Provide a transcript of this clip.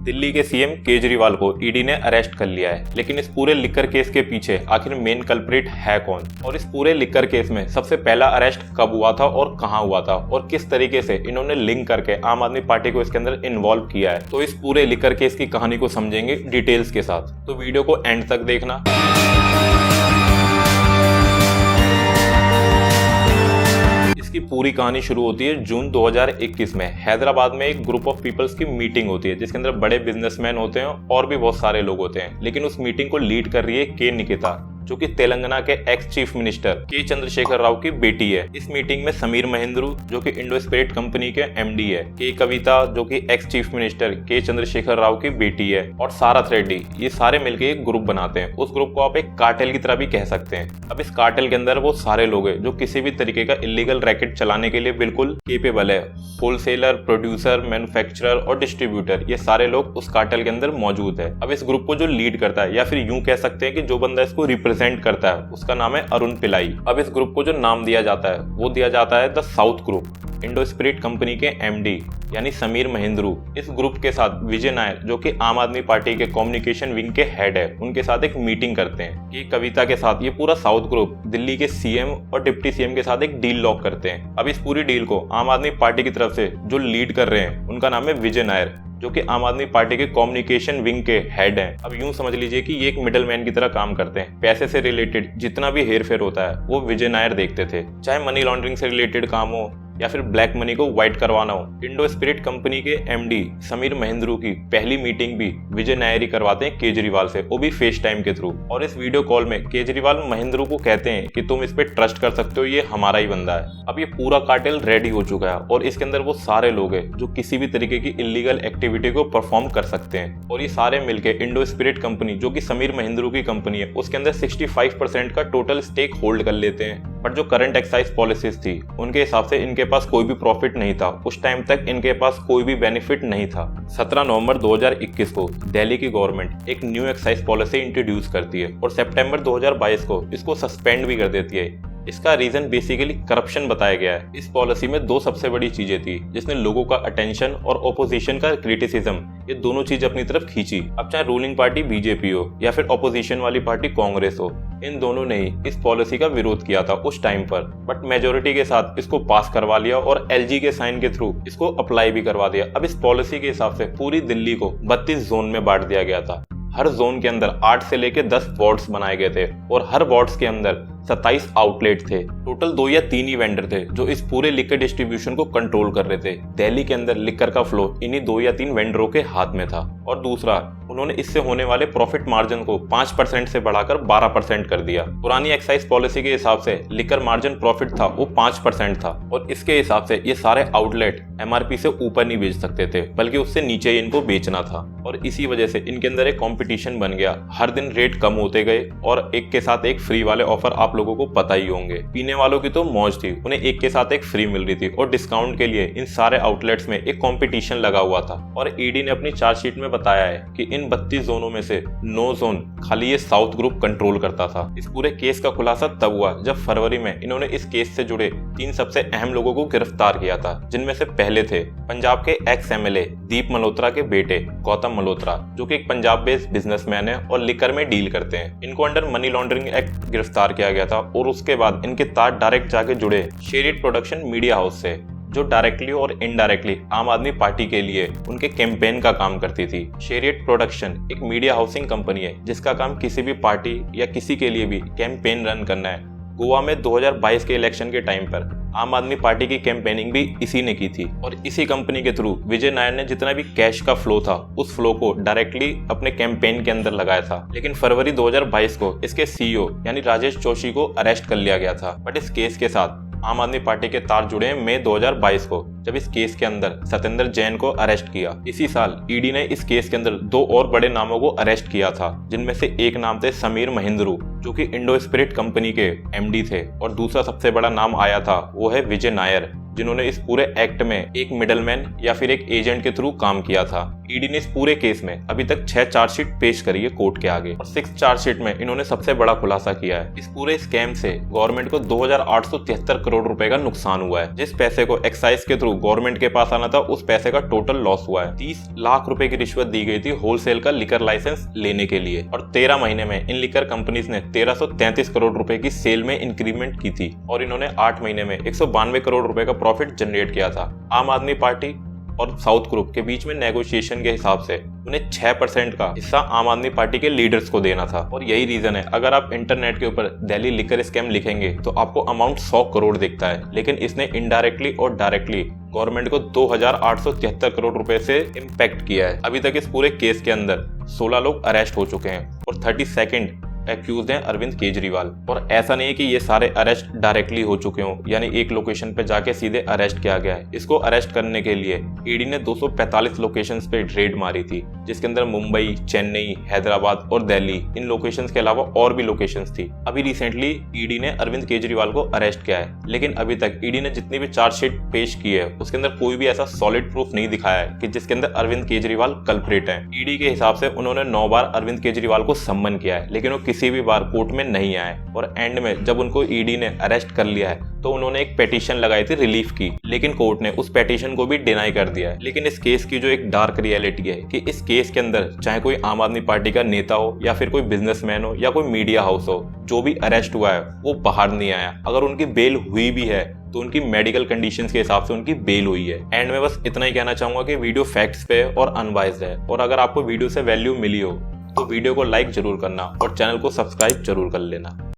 दिल्ली के सीएम केजरीवाल को ईडी ने अरेस्ट कर लिया है, लेकिन इस पूरे लिकर केस के पीछे आखिर मेन कल्प्रिट है कौन और इस पूरे लिकर केस में सबसे पहला अरेस्ट कब हुआ था और कहां हुआ था और किस तरीके से इन्होंने लिंक करके आम आदमी पार्टी को इसके अंदर इन्वॉल्व किया है। तो इस पूरे लिकर केस की कहानी को समझेंगे डिटेल्स के साथ, तो वीडियो को एंड तक देखना। इसकी पूरी कहानी शुरू होती है जून 2021 में। हैदराबाद में एक ग्रुप ऑफ पीपल्स की मीटिंग होती है जिसके अंदर बड़े बिजनेसमैन होते हैं और भी बहुत सारे लोग होते हैं, लेकिन उस मीटिंग को लीड कर रही है के निकिता, जो कि तेलंगाना के एक्स चीफ मिनिस्टर के चंद्रशेखर राव की बेटी है। इस मीटिंग में समीर महेंद्रू, जो कि इंडो स्पिरिट कंपनी के एमडी है, के कविता, जो कि एक्स चीफ मिनिस्टर के चंद्रशेखर राव की बेटी है, और सारथ रेड्डी, ये सारे मिलकर एक ग्रुप बनाते हैं। उस ग्रुप को आप एक कार्टेल की तरह भी कह सकते हैं। अब इस कार्टेल के अंदर वो सारे लोग हैं जो किसी भी तरीके का इलीगल रैकेट चलाने के लिए बिल्कुल केपेबल है। होलसेलर, प्रोड्यूसर, मैन्युफैक्चरर और डिस्ट्रीब्यूटर, ये सारे लोग उस कार्टेल के अंदर मौजूद है। अब इस ग्रुप को जो लीड करता है, या फिर यूं कह सकते हैं कि जो बंदा इसको रिप्रेजेंट करता है, उसका नाम है अरुण पिलाई। अब इस ग्रुप को जो नाम दिया जाता है वो दिया जाता है the south group. Indo spirit company के एमडी यानी समीर महेंद्रू इस ग्रुप के साथ विजय नायर, जो कि आम आदमी पार्टी के कम्युनिकेशन विंग के हेड है, उनके साथ एक मीटिंग करते हैं कि कविता के साथ ये पूरा साउथ ग्रुप दिल्ली के सीएम और डिप्टी सीएम के साथ एक डील लॉक करते हैं। अब इस पूरी डील को आम आदमी पार्टी की तरफ से जो लीड कर रहे हैं उनका नाम है विजय नायर, जो कि आम आदमी पार्टी के कम्युनिकेशन विंग के हेड हैं। अब यूं समझ लीजिए कि ये एक मिडलमैन की तरह काम करते हैं। पैसे से रिलेटेड जितना भी हेर फेर होता है वो विजय नायर देखते थे, चाहे मनी लॉन्ड्रिंग से रिलेटेड काम हो या फिर ब्लैक मनी को व्हाइट करवाना हो। इंडो स्पिरिट कंपनी के एमडी समीर महेंद्रू की पहली मीटिंग भी विजय नायर ही करवाते हैं केजरीवाल से, वो भी फेस टाइम के थ्रू। और इस वीडियो कॉल में केजरीवाल महेंद्रू को कहते हैं कि तुम इस पे ट्रस्ट कर सकते हो, ये हमारा ही बंदा है। अब ये पूरा कार्टेल रेडी हो चुका है और इसके अंदर वो सारे लोग हैं जो किसी भी तरीके की इलीगल एक्टिविटी को परफॉर्म कर सकते हैं। और ये सारे मिलकर इंडो स्पिरिट कंपनी, जो कि समीर महेंद्रू की कंपनी है, उसके अंदर 65% का टोटल स्टेक होल्ड कर लेते हैं। बट जो करंट एक्साइज पॉलिसीज थी उनके हिसाब से इनके पास कोई भी प्रॉफिट नहीं था। उस टाइम तक इनके पास कोई भी बेनिफिट नहीं था। 17 नवंबर 2021 को दिल्ली की गवर्नमेंट एक न्यू एक्साइज पॉलिसी इंट्रोड्यूस करती है और सितंबर 2022 को इसको सस्पेंड भी कर देती है। इसका रीजन बेसिकली करप्शन बताया गया है। इस पॉलिसी में दो सबसे बड़ी चीजें थी जिसने लोगों का अटेंशन और ओपोजिशन का क्रिटिसिज्म, ये दोनों चीज अपनी तरफ खींची। अब चाहे रूलिंग पार्टी बीजेपी हो या फिर ओपोजिशन वाली पार्टी कांग्रेस हो, इन दोनों ने ही इस पॉलिसी का विरोध किया था उस टाइम पर। बट मेजोरिटी के साथ इसको पास करवा लिया और एलजी के साइन के थ्रू इसको अप्लाई भी करवा दिया। अब इस पॉलिसी के हिसाब से पूरी दिल्ली को 32 जोन में बांट दिया गया था। हर जोन के अंदर 8 से लेकर 10 वार्ड्स बनाए गए थे और हर वार्ड्स के अंदर 27 आउटलेट थे। टोटल 2 या 3 ही वेंडर थे जो इस पूरे लिकर डिस्ट्रीब्यूशन को कंट्रोल कर रहे थे। दिल्ली के अंदर लिकर का फ्लो इन्हीं 2 या 3 वेंडरों के हाथ में था। और दूसरा, उन्होंने इससे होने वाले प्रॉफिट मार्जिन को 5% से बढ़ाकर 12% कर दिया। पुरानी एक्साइज पॉलिसी के हिसाब से लिकर मार्जिन प्रॉफिट था वो 5% था और इसके हिसाब से ये सारे आउटलेट एमआरपी से ऊपर नहीं बेच सकते थे, बल्कि उससे नीचे ही इनको बेचना था। और इसी वजह से इनके अंदर एक कंपटीशन बन गया। हर दिन रेट कम होते गए और एक के साथ एक फ्री वाले ऑफर आप लोगों को पता ही होंगे। पीने वालों की तो मौज थी, उन्हें एक के साथ एक फ्री मिल रही थी और डिस्काउंट के लिए इन सारे आउटलेट्स में एक कंपटीशन लगा हुआ था। और ईडी ने अपनी चार्जशीट में बताया है कि इन 32 जोनों में से 9 जोन खाली ये साउथ ग्रुप कंट्रोल करता था। इस पूरे केस का खुलासा तब हुआ जब फरवरी में इन्होंने इस केस से जुड़े 3 सबसे अहम लोगों को गिरफ्तार किया था, जिनमें से पहले थे पंजाब के एक्स एमएलए दीप मल्होत्रा के बेटे गौतम मल्होत्रा, जो कि एक पंजाब बेस्ड बिजनेसमैन है और लिकर में डील करते हैं। इनको अंडर मनी लॉन्ड्रिंग एक्ट गिरफ्तार किया गया था और उसके बाद इनके तार डायरेक्ट जाके जुड़े शेरियट प्रोडक्शन मीडिया हाउस से, जो डायरेक्टली और इनडायरेक्टली आम आदमी पार्टी के लिए उनके कैंपेन का काम करती थी। शेरियट प्रोडक्शन एक मीडिया हाउसिंग कंपनी है जिसका काम किसी भी पार्टी या किसी के लिए भी कैंपेन रन करना है। गोवा में 2022 के इलेक्शन के टाइम पर आम आदमी पार्टी की कैंपेनिंग भी इसी ने की थी और इसी कंपनी के थ्रू विजय नायर ने जितना भी कैश का फ्लो था उस फ्लो को डायरेक्टली अपने कैंपेन के अंदर लगाया था। लेकिन फरवरी 2022 को इसके सीईओ यानी राजेश जोशी को अरेस्ट कर लिया गया था। बट इस केस के साथ आम आदमी पार्टी के तार जुड़े हैं मई 2022 को, जब इस केस के अंदर सत्येंद्र जैन को अरेस्ट किया। इसी साल ईडी ने इस केस के अंदर 2 और बड़े नामों को अरेस्ट किया था, जिनमें से एक नाम थे समीर महेंद्रू, जो कि इंडो स्पिरिट कंपनी के एमडी थे, और दूसरा सबसे बड़ा नाम आया था वो है विजय नायर, जिन्होंने इस पूरे एक्ट में एक मिडलमैन या फिर एक एजेंट के थ्रू काम किया था। ईडी ने इस पूरे केस में अभी तक 6 चार्जशीट पेश करी है कोर्ट के आगे और 6 चार्जशीट में इन्होंने सबसे बड़ा खुलासा किया है। इस पूरे स्कैम से गवर्नमेंट को 2873 करोड़ रुपए का नुकसान हुआ है। जिस पैसे को एक्साइज के थ्रू गवर्नमेंट के पास आना था उस पैसे का टोटल लॉस हुआ है। 30 लाख रुपए की रिश्वत दी गई थी होलसेल का लिकर लाइसेंस लेने के लिए और 13 महीने में इन लिकर कंपनीज ने 1333 करोड़ रुपए की सेल में इंक्रीमेंट की थी और इन्होंने 8 महीने में 192 करोड़ रुपए का प्रॉफिट जनरेट किया था। आम आदमी पार्टी और साउथ ग्रुप के बीच में नेगोशिएशन के हिसाब से उन्हें 6% का हिस्सा आम आदमी पार्टी के लीडर्स को देना था और यही रीजन है अगर आप इंटरनेट के ऊपर दिल्ली लिकर स्कैम लिखेंगे तो आपको अमाउंट 100 करोड़ दिखता है, लेकिन इसने इनडायरेक्टली और डायरेक्टली गवर्नमेंट को 2873 करोड़ रुपए से इम्पैक्ट किया है। अभी तक इस पूरे केस के अंदर 16 लोग अरेस्ट हो चुके हैं और 32nd एक्यूज हैं अरविंद केजरीवाल। और ऐसा नहीं है कि ये सारे अरेस्ट डायरेक्टली हो चुके हों, यानी एक लोकेशन पे जाके सीधे अरेस्ट किया गया है। इसको अरेस्ट करने के लिए ईडी ने 245 लोकेशंस पे रेड मारी थी, जिसके अंदर मुंबई, चेन्नई, हैदराबाद और दिल्ली, इन लोकेशंस के अलावा और भी लोकेशंस थी। अभी रिसेंटली ईडी ने अरविंद केजरीवाल को अरेस्ट किया है, लेकिन अभी तक ईडी ने जितनी भी चार्जशीट पेश की है उसके अंदर कोई भी ऐसा सॉलिड प्रूफ नहीं दिखाया है कि जिसके अंदर अरविंद केजरीवाल कल्प्रेट है। ईडी के हिसाब से उन्होंने 9 बार अरविंद केजरीवाल को सम्मन किया है, लेकिन वो किसी भी बार कोर्ट में नहीं आए और एंड में जब उनको ईडी ने अरेस्ट कर लिया है तो उन्होंने एक पिटीशन लगाई थी रिलीफ की, लेकिन कोर्ट ने उस पिटीशन को भी डिनाई कर दिया है। लेकिन इस केस की जो एक डार्क रियलिटी है कि इस केस के अंदर चाहे कोई आम आदमी पार्टी का नेता हो या फिर कोई बिजनेसमैन हो या कोई मीडिया हाउस हो, जो भी अरेस्ट हुआ है वो बाहर नहीं आया। अगर उनकी बेल हुई भी है तो उनकी मेडिकल कंडीशंस के हिसाब से उनकी बेल हुई है। एंड में बस इतना ही कहना चाहूंगा कि वीडियो फैक्ट्स पे और अनवाइज्ड है और अगर आपको वीडियो से वैल्यू मिली हो तो वीडियो को लाइक जरूर करना और चैनल को सब्सक्राइब जरूर कर लेना।